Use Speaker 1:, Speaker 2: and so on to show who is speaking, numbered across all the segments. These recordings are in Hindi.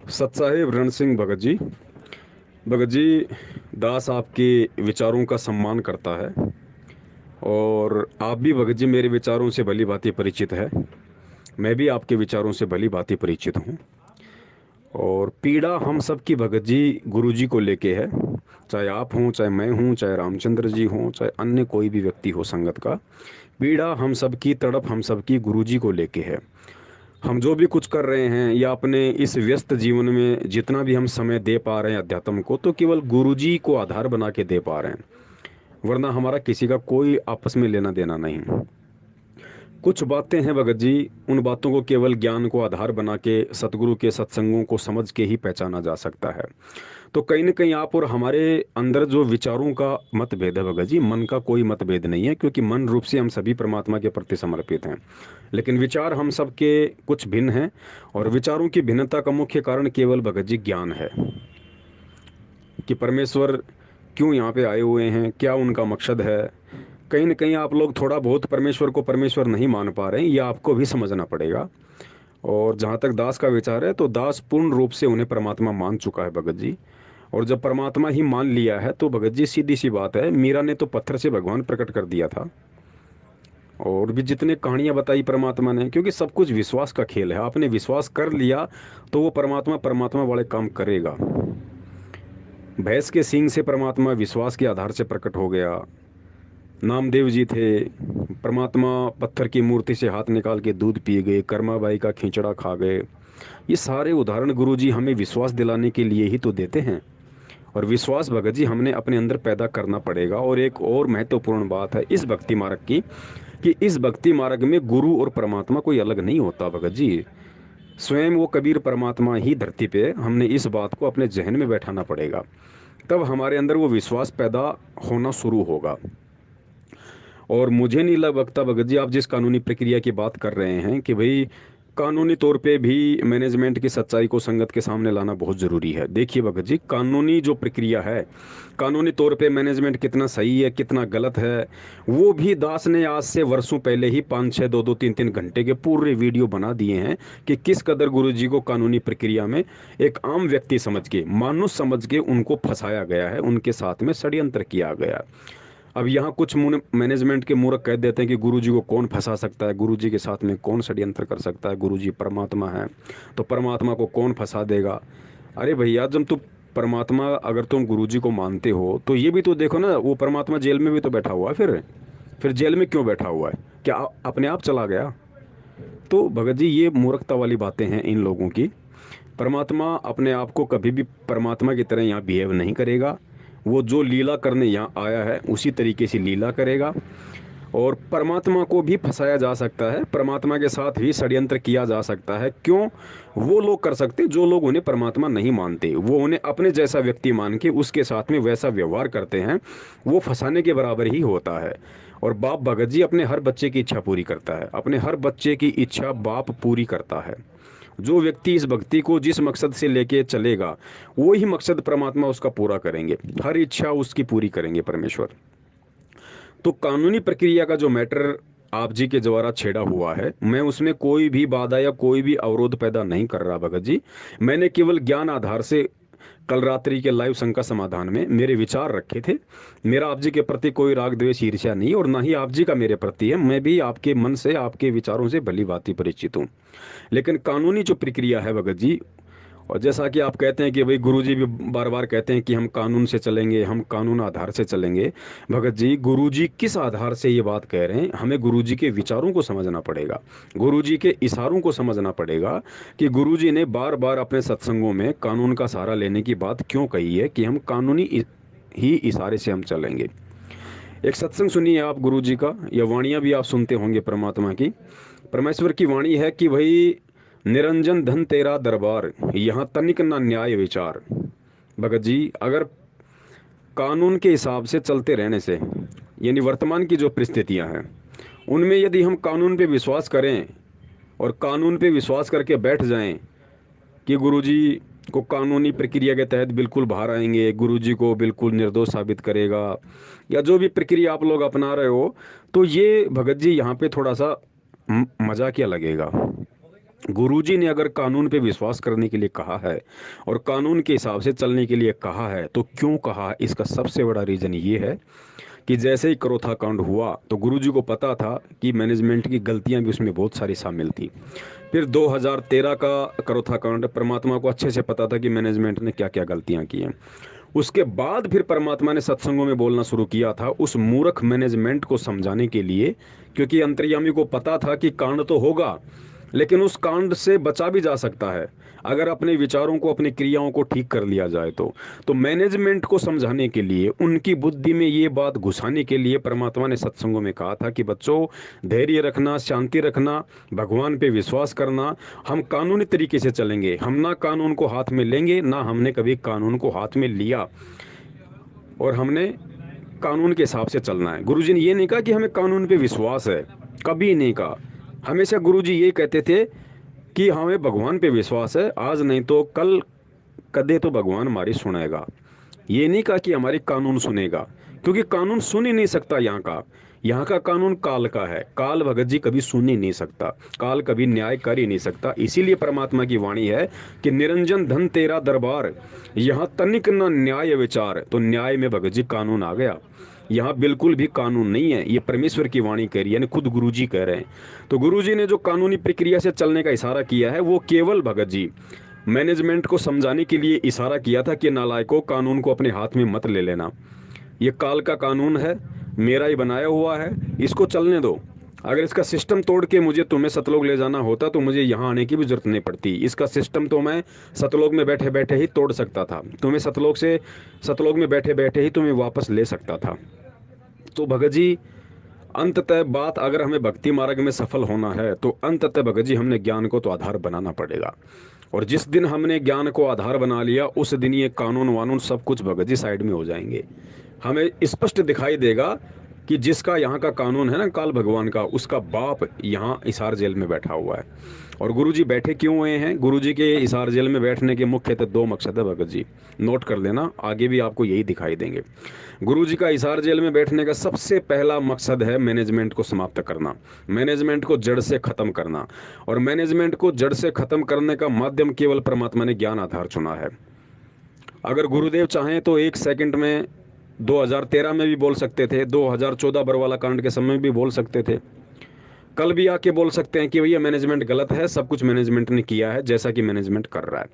Speaker 1: सतसाहिब रण सिंह भगत जी। भगत जी, दास आपके विचारों का सम्मान करता है और आप भी भगत जी मेरे विचारों से भली भांति परिचित है। मैं भी आपके विचारों से भली भांति परिचित हूँ। और पीड़ा हम सब की भगत जी गुरु जी को लेके है। चाहे आप हों, चाहे मैं हूँ, चाहे रामचंद्र जी हों, चाहे अन्य कोई भी व्यक्ति हो संगत का, पीड़ा हम सब की, तड़प हम सब की गुरु जी को लेके है। हम जो भी कुछ कर रहे हैं या अपने इस व्यस्त जीवन में जितना भी हम समय दे पा रहे हैं अध्यात्म को, तो केवल गुरुजी को आधार बना के दे पा रहे हैं। वरना हमारा किसी का कोई आपस में लेना देना नहीं। कुछ बातें हैं भगत जी, उन बातों को केवल ज्ञान को आधार बना के सतगुरु के सत्संगों को समझ के ही पहचाना जा सकता है। तो कहीं ना कहीं आप और हमारे अंदर जो विचारों का मतभेद है भगत जी, मन का कोई मतभेद नहीं है, क्योंकि मन रूप से हम सभी परमात्मा के प्रति समर्पित हैं। लेकिन विचार हम सबके कुछ भिन्न हैं। और विचारों की भिन्नता का मुख्य कारण केवल भगत जी ज्ञान है कि परमेश्वर क्यों यहाँ पे आए हुए हैं, क्या उनका मकसद है। कहीं ना कहीं आप लोग थोड़ा बहुत परमेश्वर को परमेश्वर नहीं मान पा रहे हैं, ये आपको भी समझना पड़ेगा। और जहाँ तक दास का विचार है, तो दास पूर्ण रूप से उन्हें परमात्मा मान चुका है भगत जी। और जब परमात्मा ही मान लिया है तो भगत जी सीधी सी बात है, मीरा ने तो पत्थर से भगवान प्रकट कर दिया था। और भी जितने कहानियां बताई परमात्मा ने, क्योंकि सब कुछ विश्वास का खेल है। आपने विश्वास कर लिया तो वो परमात्मा परमात्मा वाले काम करेगा। भैंस के सींग से परमात्मा विश्वास के आधार से प्रकट हो गया। नामदेव जी थे, परमात्मा पत्थर की मूर्ति से हाथ निकाल के दूध पी गए, कर्माबाई का खिचड़ा खा गए। ये सारे उदाहरण गुरु जी हमें विश्वास दिलाने के लिए ही तो देते हैं। और विश्वास भगत जी हमने अपने अंदर पैदा करना पड़ेगा। और एक और महत्वपूर्ण बात है इस भक्ति मार्ग की, कि इस भक्ति मार्ग में गुरु और परमात्मा कोई अलग नहीं होता भगत जी। स्वयं वो कबीर परमात्मा ही धरती पे, हमने इस बात को अपने जहन में बैठाना पड़ेगा। तब हमारे अंदर वो विश्वास पैदा होना शुरू होगा। और मुझे नहीं लगता भगत जी, आप जिस कानूनी प्रक्रिया की बात कर रहे हैं कि भाई कानूनी तौर पे भी मैनेजमेंट की सच्चाई को संगत के सामने लाना बहुत ज़रूरी है। देखिए भगत जी, कानूनी जो प्रक्रिया है, कानूनी तौर पे मैनेजमेंट कितना सही है कितना गलत है, वो भी दास ने आज से वर्षों पहले ही 5-6, 2-2, 3-3 घंटे के पूरे वीडियो बना दिए हैं कि किस कदर गुरु जी को कानूनी प्रक्रिया में एक आम व्यक्ति समझ के, मानुष समझ के उनको फंसाया गया है, उनके साथ में षड्यंत्र किया गया। अब यहाँ कुछ मैनेजमेंट के मूर्ख कह देते हैं कि गुरुजी को कौन फंसा सकता है, गुरुजी के साथ में कौन षड्यंत्र कर सकता है, गुरुजी परमात्मा है तो परमात्मा को कौन फंसा देगा। अरे भैया, जब तुम परमात्मा, अगर तुम गुरुजी को मानते हो तो ये भी तो देखो ना, वो परमात्मा जेल में भी तो बैठा हुआ है। फिर जेल में क्यों बैठा हुआ है? क्या अपने आप चला गया? तो भगत जी, ये मूर्खता वाली बातें हैं इन लोगों की। परमात्मा अपने आप को कभी भी परमात्मा की तरह यहाँ बिहेव नहीं करेगा। वो जो लीला करने यहाँ आया है उसी तरीके से लीला करेगा। और परमात्मा को भी फंसाया जा सकता है, परमात्मा के साथ भी षड्यंत्र किया जा सकता है। क्यों? वो लोग कर सकते जो लोग उन्हें परमात्मा नहीं मानते, वो उन्हें अपने जैसा व्यक्ति मान के उसके साथ में वैसा व्यवहार करते हैं। वो फंसाने के बराबर ही होता है। और बाप भगत जी अपने हर बच्चे की इच्छा पूरी करता है, अपने हर बच्चे की इच्छा बाप पूरी करता है। जो व्यक्ति इस भक्ति को जिस मकसद से लेके चलेगा, वो ही मकसद परमात्मा उसका पूरा करेंगे, हर इच्छा उसकी पूरी करेंगे परमेश्वर। तो कानूनी प्रक्रिया का जो मैटर आप जी के द्वारा छेड़ा हुआ है, मैं उसमें कोई भी बाधा या कोई भी अवरोध पैदा नहीं कर रहा भगत जी। मैंने केवल ज्ञान आधार से कल रात्रि के लाइव शंका समाधान में मेरे विचार रखे थे। मेरा आप जी के प्रति कोई राग द्वेष ईर्ष्या नहीं, और ना ही आप जी का मेरे प्रति है। मैं भी आपके मन से, आपके विचारों से भली भांति परिचित हूँ। लेकिन कानूनी जो प्रक्रिया है भगत जी, और जैसा कि आप कहते हैं कि भाई गुरुजी भी बार बार कहते हैं कि हम कानून से चलेंगे, हम कानून आधार से चलेंगे। भगत जी, गुरुजी किस आधार से ये बात कह रहे हैं, हमें गुरुजी के विचारों को समझना पड़ेगा, गुरुजी के इशारों को समझना पड़ेगा कि गुरुजी ने बार बार अपने सत्संगों में कानून का सहारा लेने की बात क्यों कही है, कि हम कानूनी ही इशारे से हम चलेंगे। एक सत्संग सुनिए आप गुरुजी का, या वाणियाँ भी आप सुनते होंगे परमात्मा की। परमेश्वर की वाणी है कि भाई, निरंजन धन तेरा दरबार, यहाँ तनिक ना न्याय विचार। भगत जी, अगर कानून के हिसाब से चलते रहने से, यानी वर्तमान की जो परिस्थितियां हैं उनमें यदि हम कानून पे विश्वास करें और कानून पे विश्वास करके बैठ जाएं कि गुरुजी को कानूनी प्रक्रिया के तहत बिल्कुल बाहर आएंगे, गुरुजी को बिल्कुल निर्दोष साबित करेगा, या जो भी प्रक्रिया आप लोग अपना रहे हो, तो ये भगत जी यहाँ पे थोड़ा सा मजाकिया लगेगा। गुरुजी ने अगर कानून पे विश्वास करने के लिए कहा है और कानून के हिसाब से चलने के लिए कहा है, तो क्यों कहा है? इसका सबसे बड़ा रीज़न ये है कि जैसे ही करोथा कांड हुआ तो गुरुजी को पता था कि मैनेजमेंट की गलतियां भी उसमें बहुत सारी शामिल थी। फिर 2013 का करोथा कांड, परमात्मा को अच्छे से पता था कि मैनेजमेंट ने क्या क्या गलतियां की हैं। उसके बाद फिर परमात्मा ने सत्संगों में बोलना शुरू किया था उस मूर्ख मैनेजमेंट को समझाने के लिए, क्योंकि अंतर्यामी को पता था कि कांड तो होगा, लेकिन उस कांड से बचा भी जा सकता है अगर अपने विचारों को, अपनी क्रियाओं को ठीक कर लिया जाए तो मैनेजमेंट को समझाने के लिए, उनकी बुद्धि में ये बात घुसाने के लिए परमात्मा ने सत्संगों में कहा था कि बच्चों, धैर्य रखना, शांति रखना, भगवान पे विश्वास करना। हम कानूनी तरीके से चलेंगे, हम ना कानून को हाथ में लेंगे, ना हमने कभी कानून को हाथ में लिया, और हमने कानून के हिसाब से चलना है। गुरुजी ने ये नहीं कहा कि हमें कानून पे विश्वास है, कभी नहीं कहा। हमेशा गुरुजी ये कहते थे कि हमें भगवान पे विश्वास है, आज नहीं तो कल कदे तो भगवान हमारी सुनेगा। ये नहीं कहा कि हमारी कानून सुनेगा, क्योंकि कानून सुन ही नहीं सकता। यहाँ का कानून काल का है, काल भगत जी कभी सुन ही नहीं सकता, काल कभी न्याय कर ही नहीं सकता। इसीलिए परमात्मा की वाणी है कि निरंजन धन तेरा दरबार, यहाँ तनिक न न्याय विचार। तो न्याय में भगत जी कानून आ गया, यहाँ बिल्कुल भी कानून नहीं है। ये परमेश्वर की वाणी कह रही है, यानी खुद गुरुजी कह रहे हैं। तो गुरुजी ने जो कानूनी प्रक्रिया से चलने का इशारा किया है, वो केवल भगत जी मैनेजमेंट को समझाने के लिए इशारा किया था कि नालायकों, कानून को अपने हाथ में मत ले लेना। ये काल का कानून है, मेरा ही बनाया हुआ है, इसको चलने दो। अगर इसका सिस्टम तोड़ के मुझे तुम्हें सतलोक ले जाना होता तो मुझे यहाँ आने की भी जरूरत नहीं पड़ती। इसका सिस्टम तो मैं सतलोक में बैठे बैठे ही तोड़ सकता था, तुम्हें सतलोक में बैठे बैठे ही तुम्हें वापस ले सकता था। तो भगत जी, अंततः बात, अगर हमें भक्ति मार्ग में सफल होना है तो अंततः भगत जी हमने ज्ञान को तो आधार बनाना पड़ेगा। और जिस दिन हमने ज्ञान को आधार बना लिया, उस दिन ये कानून वानून सब कुछ भगत जी साइड में हो जाएंगे। हमें स्पष्ट दिखाई देगा कि जिसका यहाँ का कानून है ना, काल भगवान का, उसका बाप यहाँ हिसार जेल में बैठा हुआ है। और गुरुजी बैठे क्यों हुए हैं? गुरुजी के हिसार जेल में बैठने के मुख्यतः दो मकसद है भगत जी, नोट कर लेना, आगे भी आपको यही दिखाई देंगे। गुरुजी का हिसार जेल में बैठने का सबसे पहला मकसद है मैनेजमेंट को समाप्त करना, मैनेजमेंट को जड़ से खत्म करना। और मैनेजमेंट को जड़ से खत्म करने का माध्यम केवल परमात्मा ने ज्ञान आधार चुना है। अगर गुरुदेव चाहें तो एक सेकंड में 2013 में भी बोल सकते थे, 2014 बरवाला कांड के समय भी बोल सकते थे, कल भी आके बोल सकते हैं कि भैया मैनेजमेंट गलत है, सब कुछ मैनेजमेंट ने किया है जैसा कि मैनेजमेंट कर रहा है।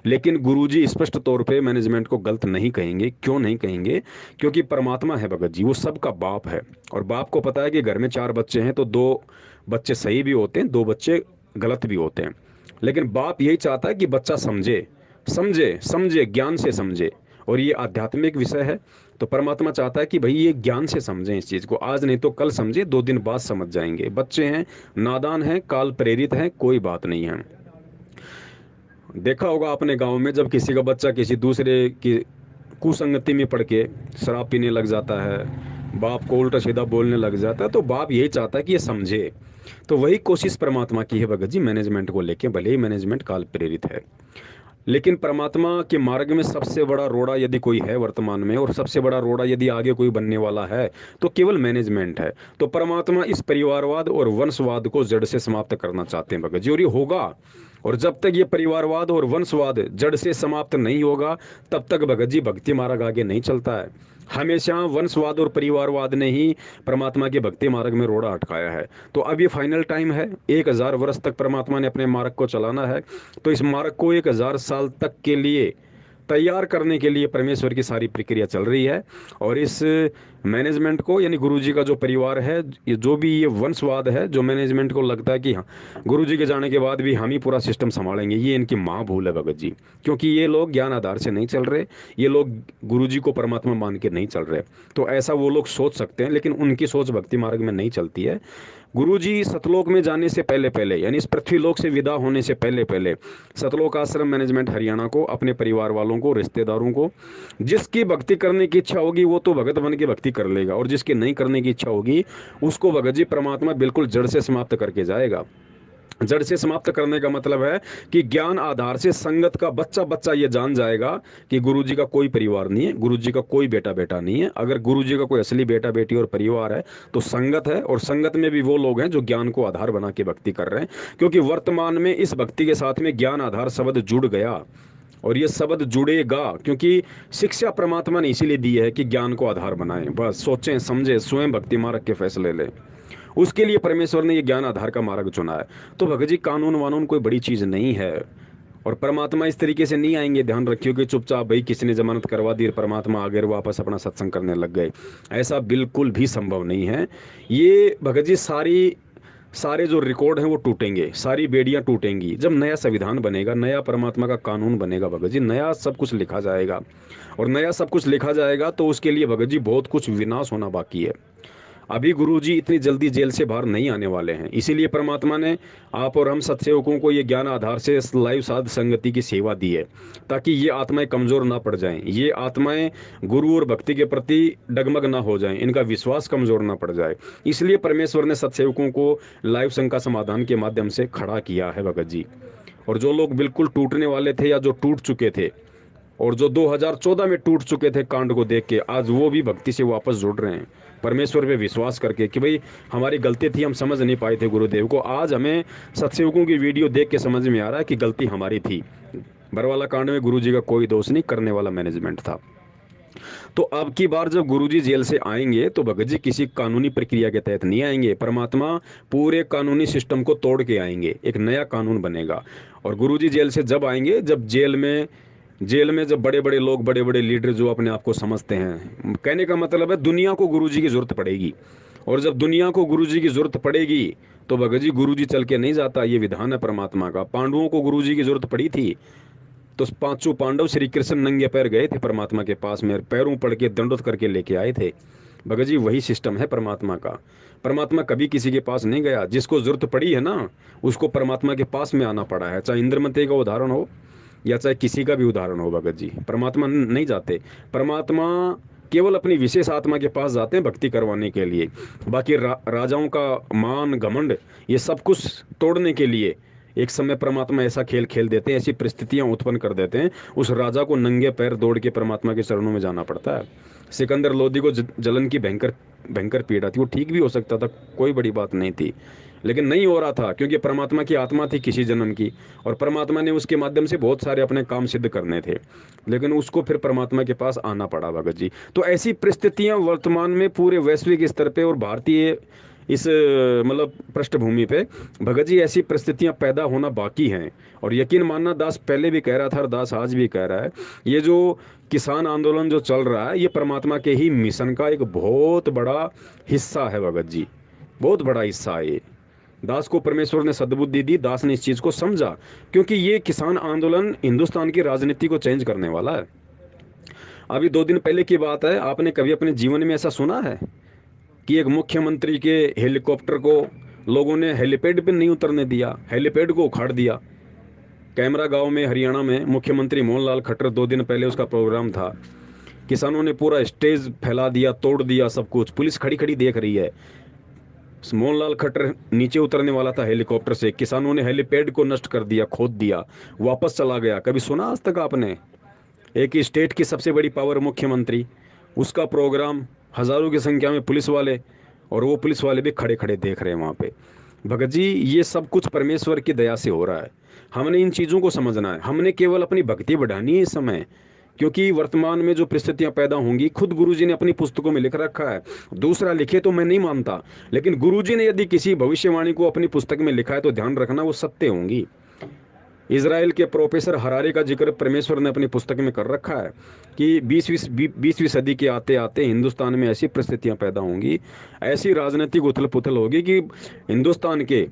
Speaker 1: लेकिन गुरुजी स्पष्ट तौर पे मैनेजमेंट को गलत नहीं कहेंगे। क्यों नहीं कहेंगे? क्योंकि परमात्मा है भगत जी, वो सबका बाप है। और बाप को पता है कि घर में 4 बच्चे हैं तो 2 बच्चे सही भी होते हैं, 2 बच्चे गलत भी होते हैं। लेकिन बाप यही चाहता है कि बच्चा समझे, समझे समझे, ज्ञान से समझे। और ये आध्यात्मिक विषय है, तो परमात्मा चाहता है कि भाई ये ज्ञान से समझें इस चीज़ को, आज नहीं तो कल समझे, 2 दिन बाद समझ जाएंगे। बच्चे हैं, नादान हैं, काल प्रेरित हैं, कोई बात नहीं है। देखा होगा अपने गांव में, जब किसी का बच्चा किसी दूसरे की कुसंगति में पड़ के शराब पीने लग जाता है, बाप को उल्टा सीधा बोलने लग जाता है, तो बाप यही चाहता है कि ये समझे। तो वही कोशिश परमात्मा की है भगत जी मैनेजमेंट को लेके, भले ही मैनेजमेंट काल प्रेरित है। लेकिन परमात्मा के मार्ग में सबसे बड़ा रोड़ा यदि कोई है वर्तमान में, और सबसे बड़ा रोड़ा यदि आगे कोई बनने वाला है, तो केवल मैनेजमेंट है। तो परमात्मा इस परिवारवाद और वंशवाद को जड़ से समाप्त करना चाहते हैं भगत जी, और ये होगा। और जब तक ये परिवारवाद और वंशवाद जड़ से समाप्त नहीं होगा, तब तक भगत जी भक्ति मार्ग आगे नहीं चलता है। हमेशा वंशवाद और परिवारवाद ने ही परमात्मा के भक्ति मार्ग में रोड़ा अटकाया है। तो अब ये फाइनल टाइम है, 1000 वर्ष तक परमात्मा ने अपने मार्ग को चलाना है। तो इस मार्ग को 1000 साल तक के लिए तैयार करने के लिए परमेश्वर की सारी प्रक्रिया चल रही है। और इस मैनेजमेंट को, यानी गुरुजी का जो परिवार है, ये जो भी ये वंशवाद है, जो मैनेजमेंट को लगता है कि हाँ गुरुजी के जाने के बाद भी हम ही पूरा सिस्टम संभालेंगे, ये इनकी माँ भूल है भगत जी। क्योंकि ये लोग ज्ञान आधार से नहीं चल रहे, ये लोग गुरुजी को परमात्मा मान के नहीं चल रहे। तो ऐसा वो लोग सोच सकते हैं, लेकिन उनकी सोच भक्ति मार्ग में नहीं चलती है। गुरुजी सतलोक में जाने से पहले पहले, यानी इस पृथ्वी लोक से विदा होने से पहले पहले, सतलोक आश्रम मैनेजमेंट हरियाणा को, अपने परिवार वालों को, रिश्तेदारों को, जिसकी भक्ति करने की इच्छा होगी वो तो भगत बन के भक्ति कर लेगा, और जिसकी नहीं करने की इच्छा होगी उसको भगत जी परमात्मा बिल्कुल जड़ से समाप्त करके जाएगा। जड़ से समाप्त करने का मतलब है कि ज्ञान आधार से संगत का बच्चा बच्चा ये जान जाएगा कि गुरुजी का कोई परिवार नहीं है, गुरुजी का कोई बेटा बेटा नहीं है। अगर गुरुजी का कोई असली बेटा बेटी और परिवार है तो संगत है, और संगत में भी वो लोग हैं जो ज्ञान को आधार बना के भक्ति कर रहे हैं। क्योंकि वर्तमान में इस भक्ति के साथ में ज्ञान आधार शब्द जुड़ गया, और ये शब्द जुड़ेगा, क्योंकि शिक्षा परमात्मा ने इसीलिए दी है कि ज्ञान को आधार बनाएं। बस सोचें समझें, स्वयं भक्ति मार्ग के फैसले लें। उसके लिए परमेश्वर ने ये ज्ञान आधार का मार्ग चुना है। तो भगत जी कानून वानून कोई बड़ी चीज नहीं है, और परमात्मा इस तरीके से नहीं आएंगे। ध्यान रखियो कि चुपचाप भाई किसी ने जमानत करवा दी, परमात्मा आ गए वापस अपना सत्संग करने लग गए, ऐसा बिल्कुल भी संभव नहीं है। ये भगत जी सारे जो रिकॉर्ड हैं वो टूटेंगे, सारी बेड़ियां टूटेंगी जब नया संविधान बनेगा, नया परमात्मा का कानून बनेगा भगत जी, नया सब कुछ लिखा जाएगा। और नया सब कुछ लिखा जाएगा तो उसके लिए भगत जी बहुत कुछ विनाश होना बाकी है। अभी गुरुजी इतनी जल्दी जेल से बाहर नहीं आने वाले हैं, इसीलिए परमात्मा ने आप और हम सत्सेवकों को ये ज्ञान आधार से लाइव साध संगति की सेवा दी है, ताकि ये आत्माएं कमजोर ना पड़ जाएं, ये आत्माएं गुरु और भक्ति के प्रति डगमग ना हो जाएं, इनका विश्वास कमजोर ना पड़ जाए। इसलिए परमेश्वर ने सत्सेवकों को लाइव संघ का समाधान के माध्यम से खड़ा किया है भगत जी। और जो लोग बिल्कुल टूटने वाले थे या जो टूट चुके थे, और जो 2014 में टूट चुके थे कांड को देख के, आज वो भी भक्ति से वापस जुड़ रहे हैं, परमेश्वर पे विश्वास करके कि भाई हमारी गलती थी, हम समझ नहीं पाए थे गुरुदेव को। आज हमें सत्संगों की वीडियो देख के समझ में आ रहा है कि गलती हमारी थी। बरवाला कांड में गुरुजी का कोई दोष नहीं, करने वाला मैनेजमेंट था। तो अब की बार जब गुरुजी जेल से आएंगे तो भगत जी किसी कानूनी प्रक्रिया के तहत नहीं आएंगे, परमात्मा पूरे कानूनी सिस्टम को तोड़ के आएंगे, एक नया कानून बनेगा। और गुरुजी जेल से जब आएंगे, जब जेल में जब बड़े बड़े लोग, बड़े बड़े लीडर जो अपने आप को समझते हैं, कहने का मतलब है दुनिया को गुरुजी की जरूरत पड़ेगी। और जब दुनिया को गुरुजी की जरूरत पड़ेगी तो भगत जी गुरुजी चल के नहीं जाता, ये विधान है परमात्मा का। पांडवों को गुरुजी की जरूरत पड़ी थी तो पांचों पांडव श्री कृष्ण नंगे पैर गए थे परमात्मा के पास में, पैरों पड़ के दंडोत करके लेके आए थे। भगत जी वही सिस्टम है परमात्मा का। परमात्मा कभी किसी के पास नहीं गया, जिसको जरूरत पड़ी है ना उसको परमात्मा के पास में आना पड़ा है। चाहे इंद्रमती का उदाहरण हो या चाहे किसी का भी उदाहरण हो, भगत जी परमात्मा नहीं जाते। परमात्मा केवल अपनी विशेष आत्मा के पास जाते हैं भक्ति करवाने के लिए। बाकी राजाओं का मान घमंड ये सब कुछ तोड़ने के लिए एक समय परमात्मा ऐसा खेल खेल देते हैं, ऐसी परिस्थितियां उत्पन्न कर देते हैं, उस राजा को नंगे पैर दौड़ के परमात्मा के चरणों में जाना पड़ता है। सिकंदर लोदी को जलन की भयंकर भयंकर पीड़ा थी, वो ठीक भी हो सकता था, कोई बड़ी बात नहीं थी, लेकिन नहीं हो रहा था क्योंकि परमात्मा की आत्मा थी किसी जन्म की, और परमात्मा ने उसके माध्यम से बहुत सारे अपने काम सिद्ध करने थे, लेकिन उसको फिर परमात्मा के पास आना पड़ा भगत जी। तो ऐसी परिस्थितियां वर्तमान में पूरे वैश्विक स्तर पे और भारतीय इस मतलब पृष्ठभूमि पे भगत जी ऐसी परिस्थितियां पैदा होना बाकी हैं। और यकीन मानना, दास पहले भी कह रहा था और दास आज भी कह रहा है, ये जो किसान आंदोलन जो चल रहा है ये परमात्मा के ही मिशन का एक बहुत बड़ा हिस्सा है भगत जी, बहुत बड़ा हिस्सा है ये। दास को परमेश्वर ने सद्बुद्धि दी, दास ने इस चीज को समझा, क्योंकि ये किसान आंदोलन हिंदुस्तान की राजनीति को चेंज करने वाला है। अभी 2 दिन पहले की बात है, आपने कभी अपने जीवन में ऐसा सुना है कि एक मुख्यमंत्री के हेलीकॉप्टर को लोगों ने हेलीपैड पे नहीं उतरने दिया, हेलीपैड को उखाड़ दिया। कैमरा गांव में हरियाणा में मुख्यमंत्री मोहनलाल खट्टर, 2 दिन पहले उसका प्रोग्राम था, किसानों ने पूरा स्टेज फैला दिया, तोड़ दिया सब कुछ, पुलिस खड़ी खड़ी देख रही है। मोहनलाल खट्टर नीचे उतरने वाला था हेलीकॉप्टर से, किसानों ने हेलीपैड को नष्ट कर दिया, खोद दिया, वापस चला गया। कभी सुना आज तक आपने? एक स्टेट की सबसे बड़ी पावर मुख्यमंत्री, उसका प्रोग्राम, हजारों की संख्या में पुलिस वाले, और वो पुलिस वाले भी खड़े खड़े देख रहे हैं वहाँ पे। भगत जी ये सब कुछ परमेश्वर की दया से हो रहा है, हमने इन चीज़ों को समझना है, हमने केवल अपनी भक्ति बढ़ानी है इस समय। क्योंकि वर्तमान में जो परिस्थितियां पैदा होंगी, खुद गुरुजी ने अपनी पुस्तकों में लिख रखा है, दूसरा लिखे तो मैं नहीं मानता, लेकिन गुरुजी ने यदि किसी भविष्यवाणी को अपनी पुस्तक में लिखा है तो ध्यान रखना वो सत्य होंगी। इजराइल के प्रोफेसर हरारी का जिक्र परमेश्वर ने अपनी पुस्तक में कर रखा है कि 20वीं सदी के आते आते हिंदुस्तान में ऐसी परिस्थितियां पैदा होंगी, ऐसी राजनीतिक उथल पुथल होगी कि हिंदुस्तान के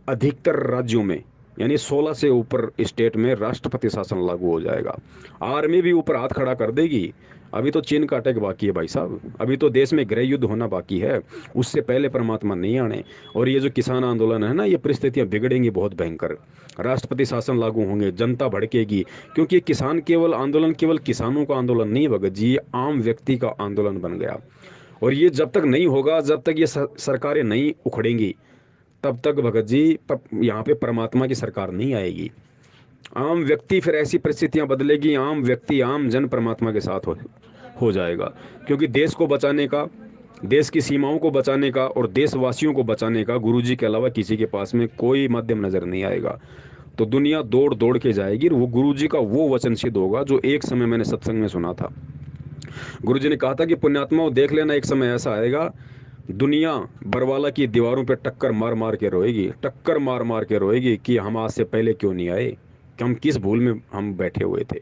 Speaker 1: अधिकतर राज्यों में, यानी 16 से ऊपर स्टेट में राष्ट्रपति शासन लागू हो जाएगा। आर्मी भी ऊपर हाथ खड़ा कर देगी। अभी तो चीन का अटैक बाकी है भाई साहब, अभी तो देश में गृह युद्ध होना बाकी है, उससे पहले परमात्मा नहीं आने। और ये जो किसान आंदोलन है ना, ये परिस्थितियां बिगड़ेंगी बहुत भयंकर, राष्ट्रपति शासन लागू होंगे, जनता भड़केगी, क्योंकि किसान केवल आंदोलन केवल किसानों का आंदोलन नहीं भगत जी, ये आम व्यक्ति का आंदोलन बन गया। और ये जब तक नहीं होगा, जब तक ये सरकारें नहीं उखड़ेंगी, तब तक भगत जी यहाँ पे परमात्मा की सरकार नहीं आएगी। आम व्यक्ति, फिर ऐसी परिस्थितियां बदलेगी, आम व्यक्ति, आम जन परमात्मा के साथ हो जाएगा। क्योंकि देश को बचाने का, देश की सीमाओं को बचाने का और देशवासियों को बचाने का गुरुजी के अलावा किसी के पास में कोई माध्यम नजर नहीं आएगा। तो दुनिया दौड़ दौड़ के जाएगी, वो गुरुजी का वो वचन सिद्ध होगा जो एक समय मैंने सत्संग में सुना था। गुरुजी ने कहा था कि पुण्यात्माओं देख लेना, एक समय ऐसा आएगा दुनिया बरवाला की दीवारों पे टक्कर मार मार के रोएगी, टक्कर मार मार के रोएगी कि हम आज से पहले क्यों नहीं आए, कि हम किस भूल में हम बैठे हुए थे।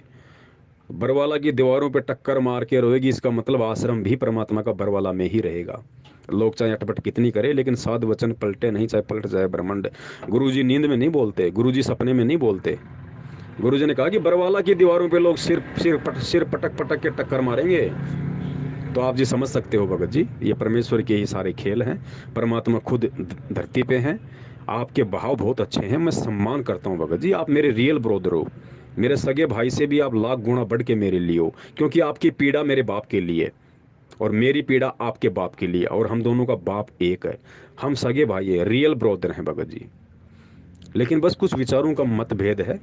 Speaker 1: बरवाला की दीवारों पे टक्कर मार के रोएगी, इसका मतलब आश्रम भी परमात्मा का बरवाला में ही रहेगा। लोग चाहे अटपट कितनी करे, लेकिन साध वचन पलटे नहीं, चाहे पलट जाए ब्रह्मांड। गुरुजी नींद में नहीं बोलते, गुरुजी सपने में नहीं बोलते। गुरुजी ने कहा कि बरवाला की दीवारों पे लोग सिर पटक पटक के टक्कर मारेंगे। तो आप जी समझ सकते हो भगत जी, ये परमेश्वर के ही सारे खेल हैं। परमात्मा खुद धरती पे हैं। आपके भाव बहुत अच्छे हैं, मैं सम्मान करता हूँ भगत जी। आप मेरे रियल ब्रोदर हो, मेरे सगे भाई से भी आप लाख गुना बढ़ के मेरे लिए हो, क्योंकि आपकी पीड़ा मेरे बाप के लिए और मेरी पीड़ा आपके बाप के लिए, और हम दोनों का बाप एक है। हम सगे भाई है, रियल ब्रोदर हैं भगत जी। लेकिन बस कुछ विचारों का मतभेद है,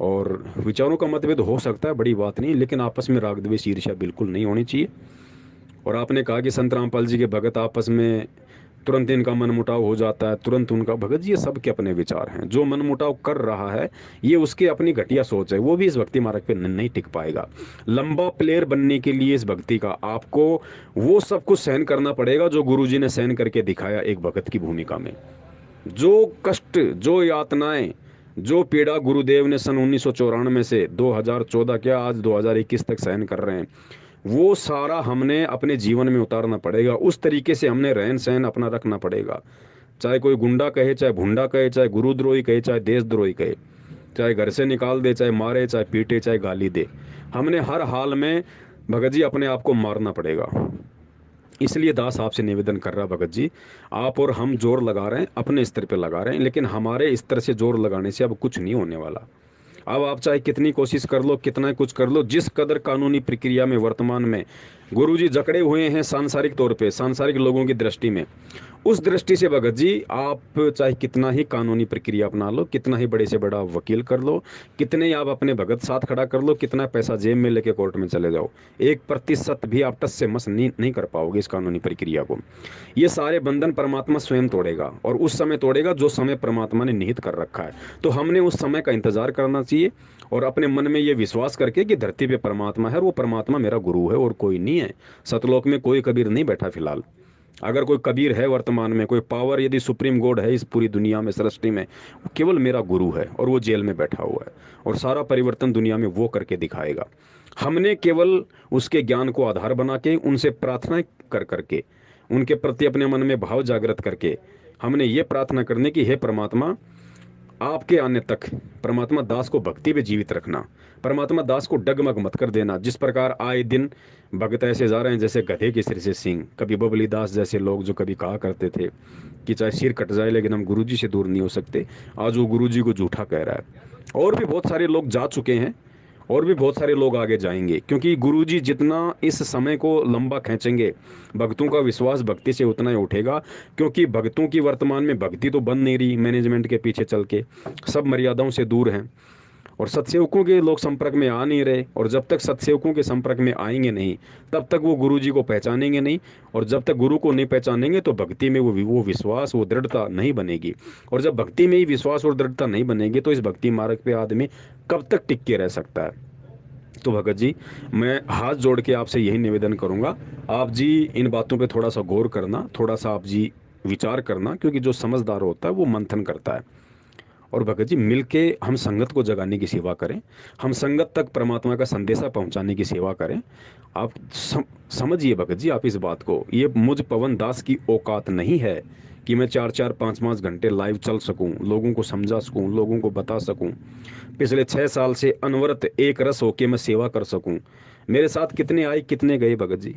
Speaker 1: और विचारों का मतभेद हो सकता है, बड़ी बात नहीं, लेकिन आपस में राग द्वेष ईर्ष्या बिल्कुल नहीं होनी चाहिए। और आपने कहा कि संत रामपाल जी के भगत आपस में तुरंत इनका मनमुटाव हो जाता है, तुरंत उनका। भगत जी ये सब के अपने विचार हैं। जो मनमुटाव कर रहा है ये उसकी अपनी घटिया सोच है, वो भी इस भक्ति मार्ग पे नहीं टिक पाएगा। लंबा प्लेयर बनने के लिए इस भक्ति का आपको वो सब कुछ सहन करना पड़ेगा जो गुरुजी ने सहन करके दिखाया एक भगत की भूमिका में। जो कष्ट, जो यातनाएं, जो पीड़ा गुरुदेव ने सन 1994 से 2014 क्या आज 2021 तक सहन कर रहे हैं, वो सारा हमने अपने जीवन में उतारना पड़ेगा। उस तरीके से हमने रहन सहन अपना रखना पड़ेगा। चाहे कोई गुंडा कहे, चाहे भुंडा कहे, चाहे गुरुद्रोही कहे, चाहे देशद्रोही कहे, चाहे घर से निकाल दे, चाहे मारे, चाहे पीटे, चाहे गाली दे, हमने हर हाल में भगत जी अपने आप को मारना पड़ेगा। इसलिए दास आपसे निवेदन कर रहा भगत जी, आप और हम जोर लगा रहे हैं, अपने स्तर पे लगा रहे हैं, लेकिन हमारे स्तर से जोर लगाने से अब कुछ नहीं होने वाला। अब आप चाहे कितनी कोशिश कर लो, कितना कुछ कर लो, जिस कदर कानूनी प्रक्रिया में वर्तमान में गुरुजी जकड़े हुए हैं सांसारिक तौर पे, सांसारिक लोगों की दृष्टि में, उस दृष्टि से भगत जी आप चाहे कितना ही कानूनी प्रक्रिया अपना लो, कितना ही बड़े से बड़ा वकील कर लो, कितने ही आप अपने भगत साथ खड़ा कर लो, कितना पैसा जेब में लेके कोर्ट में चले जाओ, 1% भी आप टस से मस नहीं कर पाओगे इस कानूनी प्रक्रिया को। ये सारे बंधन परमात्मा स्वयं तोड़ेगा, और उस समय तोड़ेगा जो समय परमात्मा ने निहित कर रखा है। तो हमने उस समय का इंतजार करना चाहिए, और अपने मन में ये विश्वास करके कि धरती पे परमात्मा है, और वो परमात्मा मेरा गुरु है और कोई नहीं है। सतलोक में कोई कबीर नहीं बैठा फिलहाल। अगर कोई कबीर है वर्तमान में, कोई पावर यदि सुप्रीम गॉड है इस पूरी दुनिया में, सृष्टि में, वो केवल मेरा गुरु है, और वो जेल में बैठा हुआ है, और सारा परिवर्तन दुनिया में वो करके दिखाएगा। हमने केवल उसके ज्ञान को आधार बना के, उनसे प्रार्थना कर करके, उनके प्रति अपने मन में भाव जागृत करके, हमने ये प्रार्थना करने की, हे परमात्मा आपके आने तक परमात्मा दास को भक्ति में जीवित रखना, परमात्मा दास को डगमग मत कर देना। जिस प्रकार आए दिन भगत ऐसे जा रहे हैं जैसे गधे के सिर से सींग, कभी बबली दास जैसे लोग जो कभी कहा करते थे कि चाहे सिर कट जाए लेकिन हम गुरुजी से दूर नहीं हो सकते, आज वो गुरुजी को झूठा कह रहा है। और भी बहुत सारे लोग जा चुके हैं, और भी बहुत सारे लोग आगे जाएंगे, क्योंकि गुरुजी जितना इस समय को लंबा खींचेंगे, भक्तों का विश्वास भक्ति से उतना ही उठेगा। क्योंकि भक्तों की वर्तमान में भक्ति तो बन नहीं रही, मैनेजमेंट के पीछे चल के सब मर्यादाओं से दूर हैं, और सत्सेवकों के लोग संपर्क में आ नहीं रहे। और जब तक सत्सेवकों के संपर्क में आएंगे नहीं, तब तक वो गुरुजी को पहचानेंगे नहीं, और जब तक गुरु को नहीं पहचानेंगे तो भक्ति में वो विश्वास, वो दृढ़ता नहीं बनेगी। और जब भक्ति में ही विश्वास और दृढ़ता नहीं बनेगी तो इस भक्ति मार्ग पे आदमी कब तक टिक के रह सकता है। तो भगत जी मैं हाथ जोड़ के आपसे यही निवेदन करूंगा, आप जी इन बातों पे थोड़ा सा गौर करना, थोड़ा सा आप जी विचार करना, क्योंकि जो समझदार होता है वो मंथन करता है। और भगत जी मिलके हम संगत को जगाने की सेवा करें, हम संगत तक परमात्मा का संदेशा पहुंचाने की सेवा करें। आप समझिए भगत जी, आप इस बात को, ये मुझ पवन दास की औकात नहीं है कि मैं 4-4 5-5 घंटे लाइव चल सकूं, लोगों को समझा सकूं, लोगों को बता सकूं, पिछले 6 साल से अनवरत एक रस होके मैं सेवा कर सकूं। मेरे साथ कितने आए कितने गए भगत जी,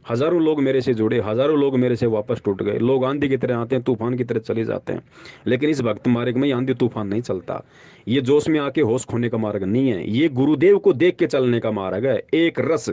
Speaker 1: हजारों लोग मेरे से जुड़े, हजारों लोग मेरे से वापस टूट गए। लोग आंधी की तरह आते हैं, तूफान की तरह चले जाते हैं, लेकिन इस भक्त मार्ग में आंधी तूफान नहीं चलता। ये जोश में आके होश खोने का मार्ग नहीं है, ये गुरुदेव को देख के चलने का मार्ग है। एक रस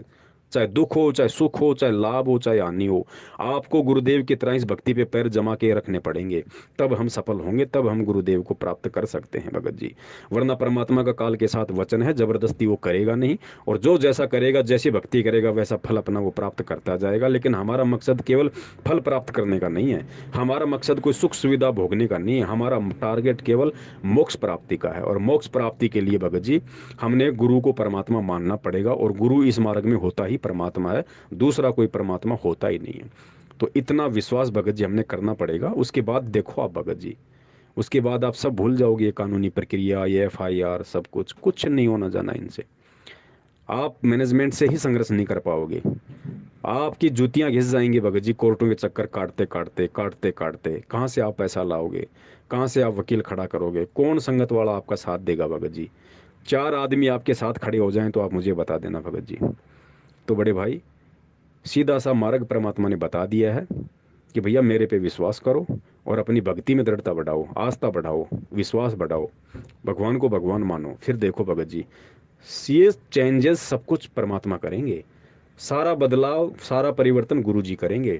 Speaker 1: चाहे दुख हो, चाहे सुख हो, चाहे लाभ हो, चाहे हानि हो, आपको गुरुदेव की तरह इस भक्ति पे पैर जमा के रखने पड़ेंगे। तब हम सफल होंगे, तब हम गुरुदेव को प्राप्त कर सकते हैं भगत जी। वरना परमात्मा का काल के साथ वचन है, जबरदस्ती वो करेगा नहीं। और जो जैसा करेगा, जैसी भक्ति करेगा, वैसा फल अपना वो प्राप्त करता जाएगा। लेकिन हमारा मकसद केवल फल प्राप्त करने का नहीं है, हमारा मकसद कोई सुख सुविधा भोगने का नहीं है। हमारा टारगेट केवल मोक्ष प्राप्ति का है। और मोक्ष प्राप्ति के लिए भगत जी हमने गुरु को परमात्मा मानना पड़ेगा। और गुरु इस मार्ग में होता ही परमात्मा है, दूसरा कोई परमात्मा होता ही नहीं है। तो इतना विश्वास भगत जी हमने करना पड़ेगा। उसके बाद देखो आप भगत जी, उसके बाद आप सब भूल जाओगे, ये कानूनी प्रक्रिया, ये FIR, सब कुछ नहीं होना जाना इनसे। आप मैनेजमेंट से ही संघर्ष नहीं कर पाओगे, आपकी जूतियां घिस जाएंगी भगत जी, कोर्टों के चक्कर काटते काटते काटते काटते। कहाँ से आप पैसा लाओगे, कहाँ से आप वकील खड़ा करोगे, कौन संगत वाला आपका साथ देगा भगत जी? 4 आदमी आपके साथ खड़े हो जाएं तो आप मुझे बता देना भगत जी। तो बड़े भाई, सीधा सा मार्ग परमात्मा ने बता दिया है कि भैया मेरे पे विश्वास करो और अपनी भक्ति में दृढ़ता बढ़ाओ, आस्था बढ़ाओ, विश्वास बढ़ाओ, भगवान को भगवान मानो। फिर देखो भगत जी, ये चेंजेस सब कुछ परमात्मा करेंगे। सारा बदलाव, सारा परिवर्तन गुरु जी करेंगे।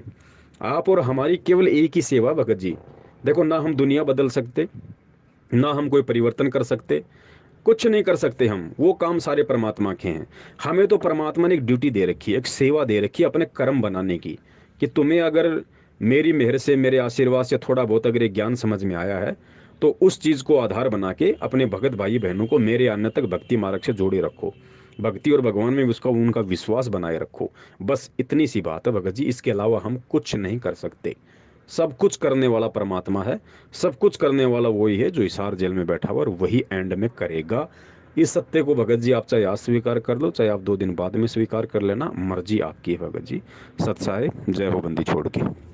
Speaker 1: आप और हमारी केवल एक ही सेवा भगत जी। देखो, ना हम दुनिया बदल सकते, ना हम कोई परिवर्तन कर सकते, कुछ नहीं कर सकते हम। वो काम सारे परमात्मा के हैं। हमें तो परमात्मा ने एक ड्यूटी दे रखी है, एक सेवा दे रखी है अपने कर्म बनाने की, कि तुम्हें अगर मेरी मेहर से, मेरे आशीर्वाद से थोड़ा बहुत अगर ये ज्ञान समझ में आया है, तो उस चीज़ को आधार बना के अपने भगत भाई बहनों को मेरे आने तक भक्ति मार्ग से जोड़े रखो। भक्ति और भगवान में उसका उनका विश्वास बनाए रखो। बस इतनी सी बात है भगत जी, इसके अलावा हम कुछ नहीं कर सकते। सब कुछ करने वाला परमात्मा है। सब कुछ करने वाला वही है जो हिसार जेल में बैठा हुआ, और वही एंड में करेगा। इस सत्य को भगत जी आप चाहे आज स्वीकार कर लो, चाहे आप 2 दिन बाद में स्वीकार कर लेना, मर्जी आपकी है भगत जी। सत्साय, जय हो बंदी छोड़ के।